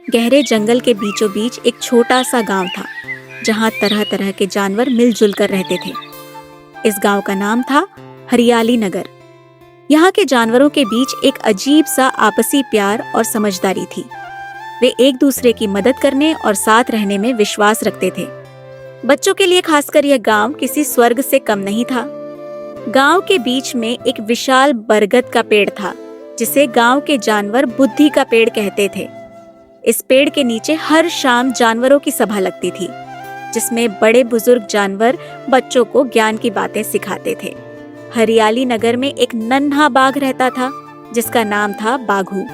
गहरे जंगल के बीचों बीच एक छोटा सा गांव था, जहां तरह तरह के जानवर मिलजुल कर रहते थे। इस गांव का नाम था हरियाली नगर। यहाँ के जानवरों के बीच एक अजीब सा आपसी प्यार और समझदारी थी। वे एक दूसरे की मदद करने और साथ रहने में विश्वास रखते थे। बच्चों के लिए खासकर यह गांव किसी स्वर्ग से कम नहीं था। गांव के बीच में एक विशाल बरगद का पेड़ था, जिसे गांव के जानवर बुद्धि का पेड़ कहते थे। इस पेड़ के नीचे हर शाम जानवरों की सभा लगती थी, जिसमें बड़े बुजुर्ग जानवर बच्चों को ज्ञान की बातें सिखाते थे। हरियाली नगर में एक नन्हा बाघ रहता था, जिसका नाम था बाघू।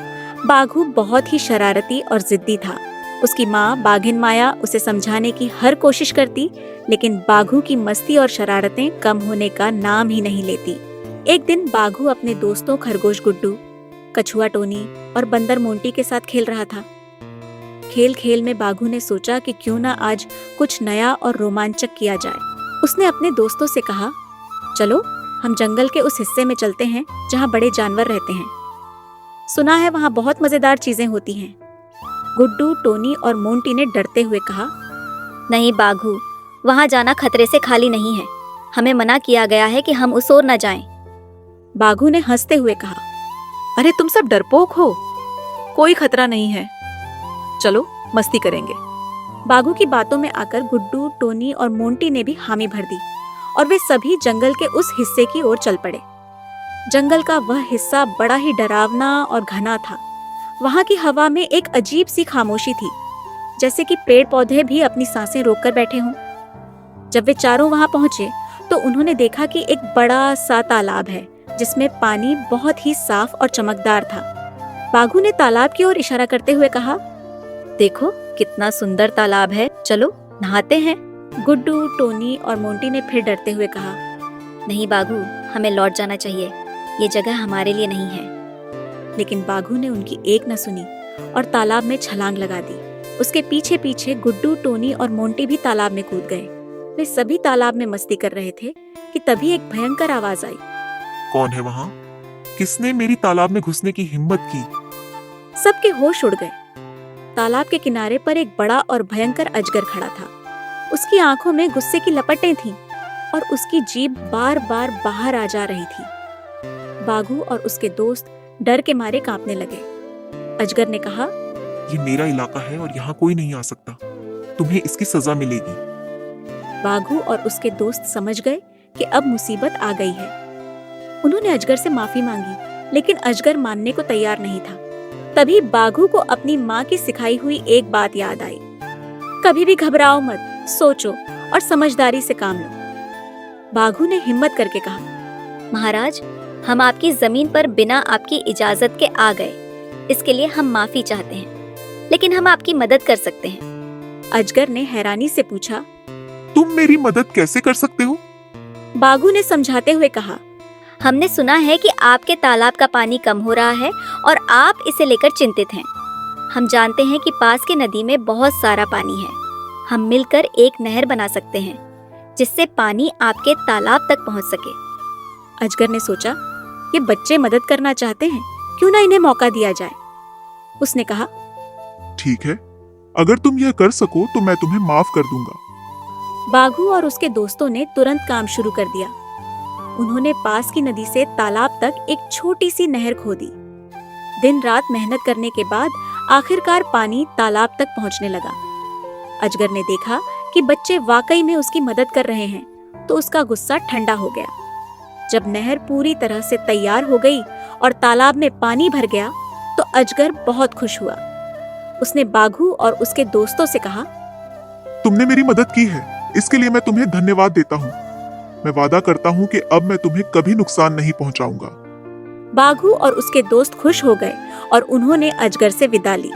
बाघू बहुत ही शरारती और जिद्दी था। उसकी माँ बाघिन माया उसे समझाने की हर कोशिश करती, लेकिन बाघू की मस्ती और शरारतें कम होने का नाम ही नहीं लेती। एक दिन बाघू अपने दोस्तों खरगोश गुड्डू, कछुआ टोनी और बंदर मोंटी के साथ खेल रहा था। खेल खेल में बाघू ने सोचा कि क्यों ना आज कुछ नया और रोमांचक किया जाए। उसने अपने दोस्तों से कहा, चलो हम जंगल के उस हिस्से में चलते हैं जहाँ बड़े जानवर रहते हैं। सुना है वहाँ बहुत मजेदार चीजें होती हैं। गुड्डू, टोनी और मोंटी ने डरते हुए कहा, नहीं बाघू, वहाँ जाना खतरे से खाली नहीं है। हमें मना किया गया है कि हम उस ओर न जाएं। बाघू ने हंसते हुए कहा, अरे तुम सब डरपोक हो, कोई खतरा नहीं है, चलो मस्ती करेंगे। बाघू की बातों में आकर गुड्डू, टोनी और मोंटी ने भी हामी भर दी और वे सभी जंगल के उस हिस्से की ओर चल पड़े। जंगल का वह हिस्सा बड़ा ही डरावना और घना था। वहाँ की हवा में एक अजीब सी खामोशी थी, जैसे कि पेड़ पौधे भी अपनी सांसें रोककर बैठे हों। जब वे चारों वहाँ पहुंचे तो उन्होंने देखा कि एक बड़ा सा तालाब है, जिसमें पानी बहुत ही साफ और चमकदार था। बाघू ने तालाब की ओर इशारा करते हुए कहा, देखो कितना सुंदर तालाब है, चलो नहाते हैं। गुड्डू, टोनी और मोंटी ने फिर डरते हुए कहा, नहीं बाघू, हमें लौट जाना चाहिए, ये जगह हमारे लिए नहीं है। लेकिन बाघू ने उनकी एक न सुनी और तालाब में छलांग लगा दी। उसके पीछे पीछे गुड्डू, टोनी और मोंटी भी तालाब में कूद गए। वे सभी तालाब में मस्ती कर रहे थे कि तभी एक भयंकर आवाज आई। कौन है वहाँ? किसने मेरी तालाब में घुसने की हिम्मत की? सबके होश उड़ गए। तालाब के किनारे पर एक बड़ा और भयंकर अजगर खड़ा था। उसकी आंखों में गुस्से की लपटें थीं और उसकी जीभ बार बार बाहर आ जा रही थी। बाघू और उसके दोस्त डर के मारे कांपने लगे। अजगर ने कहा, ये मेरा इलाका है और यहाँ कोई नहीं आ सकता, तुम्हें इसकी सजा मिलेगी। बाघू और उसके दोस्त समझ गए कि अब मुसीबत आ गई है। उन्होंने अजगर से माफी मांगी, लेकिन अजगर मानने को तैयार नहीं था। तभी बाघू को अपनी माँ की सिखाई हुई एक बात याद आई, कभी भी घबराओ मत, सोचो और समझदारी से काम लो। बाघू ने हिम्मत करके कहा, महाराज, हम आपकी जमीन पर बिना आपकी इजाजत के आ गए, इसके लिए हम माफी चाहते हैं, लेकिन हम आपकी मदद कर सकते हैं। अजगर ने हैरानी से पूछा, तुम मेरी मदद कैसे कर सकते हो? बाघू ने समझाते हुए कहा, हमने सुना है कि आपके तालाब का पानी कम हो रहा है और आप इसे लेकर चिंतित हैं। हम जानते हैं कि पास की नदी में बहुत सारा पानी है। हम मिलकर एक नहर बना सकते हैं, जिससे पानी आपके तालाब तक पहुंच सके। अजगर ने सोचा, ये बच्चे मदद करना चाहते हैं, क्यों ना इन्हें मौका दिया जाए। उसने कहा, ठीक है, अगर तुम यह कर सको तो मैं तुम्हें माफ कर दूंगा। बाघू और उसके दोस्तों ने तुरंत काम शुरू कर दिया। उन्होंने पास की नदी से तालाब तक एक छोटी सी नहर खोदी। दिन रात मेहनत करने के बाद आखिरकार पानी तालाब तक पहुंचने लगा। अजगर ने देखा कि बच्चे वाकई में उसकी मदद कर रहे हैं, तो उसका गुस्सा ठंडा हो गया। जब नहर पूरी तरह से तैयार हो गई और तालाब में पानी भर गया, तो अजगर बहुत खुश हुआ। उसने बाघू और उसके दोस्तों से कहा, तुमने मेरी मदद की है, इसके लिए मैं तुम्हें धन्यवाद देता हूँ। मैं वादा करता हूँ कि अब मैं तुम्हें कभी नुकसान नहीं पहुँचाऊंगा। बाघू और उसके दोस्त खुश हो गए और उन्होंने अजगर से विदा ली।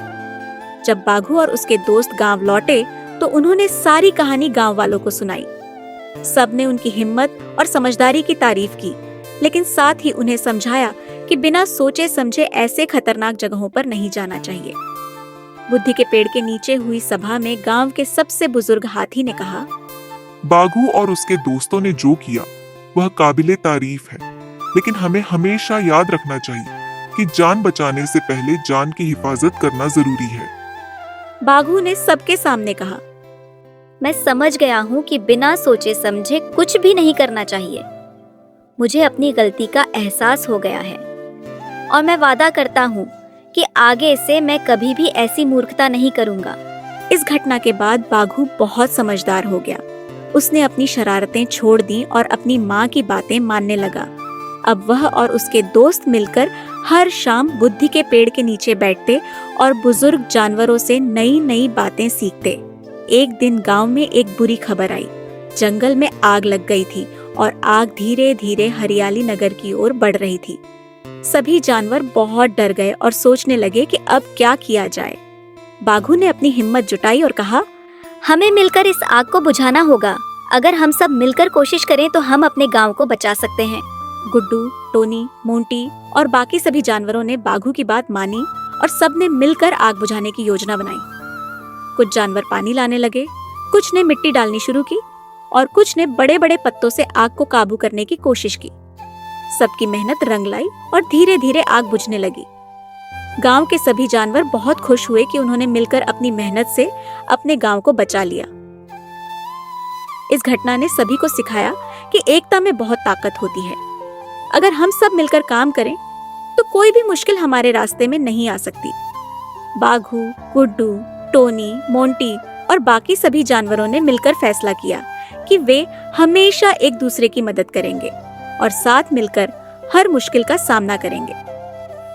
जब बाघू और उसके दोस्त गांव लौटे तो उन्होंने सारी कहानी गांव वालों को सुनाई। सबने उनकी हिम्मत और समझदारी की तारीफ की, लेकिन साथ ही उन्हें समझाया कि बिना सोचे समझे ऐसे खतरनाक जगहों पर नहीं जाना चाहिए। बुद्धि के पेड़ के नीचे हुई सभा में गांव के सबसे बुजुर्ग हाथी ने कहा, बाघू और उसके दोस्तों ने जो किया वह काबिले तारीफ है, लेकिन हमें हमेशा याद रखना चाहिए कि जान बचाने से पहले जान की हिफाजत करना जरूरी है। बाघू ने सबके सामने कहा। मैं समझ गया हूँ कि बिना सोचे समझे कुछ भी नहीं करना चाहिए। मुझे अपनी गलती का एहसास हो गया है और मैं वादा करता हूँ कि आगे से मैं कभी भी ऐसी मूर्खता नहीं करूँगा। इस घटना के बाद बाघू बहुत समझदार हो गया। उसने अपनी शरारतें छोड़ दी और अपनी माँ की बातें मानने लगा। अब वह और उसके दोस्त मिलकर हर शाम बुद्धि के पेड़ के नीचे बैठते और बुजुर्ग जानवरों से नई नई बातें सीखते। एक दिन गांव में एक बुरी खबर आई। जंगल में आग लग गई थी और आग धीरे धीरे हरियाली नगर की ओर बढ़ रही थी। सभी जानवर बहुत डर गए और सोचने लगे कि अब क्या किया जाए। बाघू ने अपनी हिम्मत जुटाई और कहा, हमें मिलकर इस आग को बुझाना होगा। अगर हम सब मिलकर कोशिश करें तो हम अपने गांव को बचा सकते हैं। गुड्डू, टोनी, मोंटी और बाकी सभी जानवरों ने बाघू की बात मानी और सबने मिलकर आग बुझाने की योजना बनाई। कुछ जानवर पानी लाने लगे, कुछ ने मिट्टी डालनी शुरू की और कुछ ने बड़े बड़े पत्तों से आग को काबू करने की कोशिश की। सबकी मेहनत रंग लाई और धीरे धीरे आग बुझने लगी। गांव के सभी जानवर बहुत खुश हुए कि उन्होंने मिलकर अपनी मेहनत से अपने गांव को बचा लिया। इस घटना ने सभी को सिखाया कि एकता में बहुत ताकत होती है। अगर हम सब मिलकर काम करें तो कोई भी मुश्किल हमारे रास्ते में नहीं आ सकती। बाघू, गुड्डू, टोनी, मोंटी और बाकी सभी जानवरों ने मिलकर फैसला किया कि वे हमेशा एक दूसरे की मदद करेंगे और साथ मिलकर हर मुश्किल का सामना करेंगे।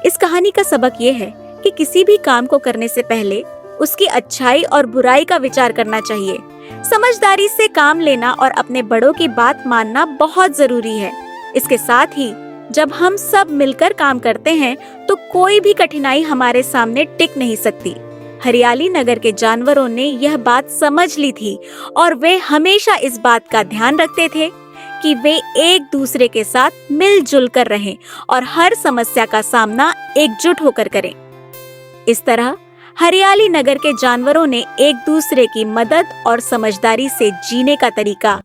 इस कहानी का सबक ये है कि किसी भी काम को करने से पहले उसकी अच्छाई और बुराई का विचार करना चाहिए। समझदारी से काम लेना और अपने बड़ों की बात मानना बहुत जरूरी है। इसके साथ ही जब हम सब मिलकर काम करते हैं तो कोई भी कठिनाई हमारे सामने टिक नहीं सकती। हरियाली नगर के जानवरों ने यह बात समझ ली थी और वे हमेशा इस बात का ध्यान रखते थे कि वे एक दूसरे के साथ मिलजुल कर रहें और हर समस्या का सामना एकजुट होकर करें। इस तरह हरियाली नगर के जानवरों ने एक दूसरे की मदद और समझदारी से जीने का तरीका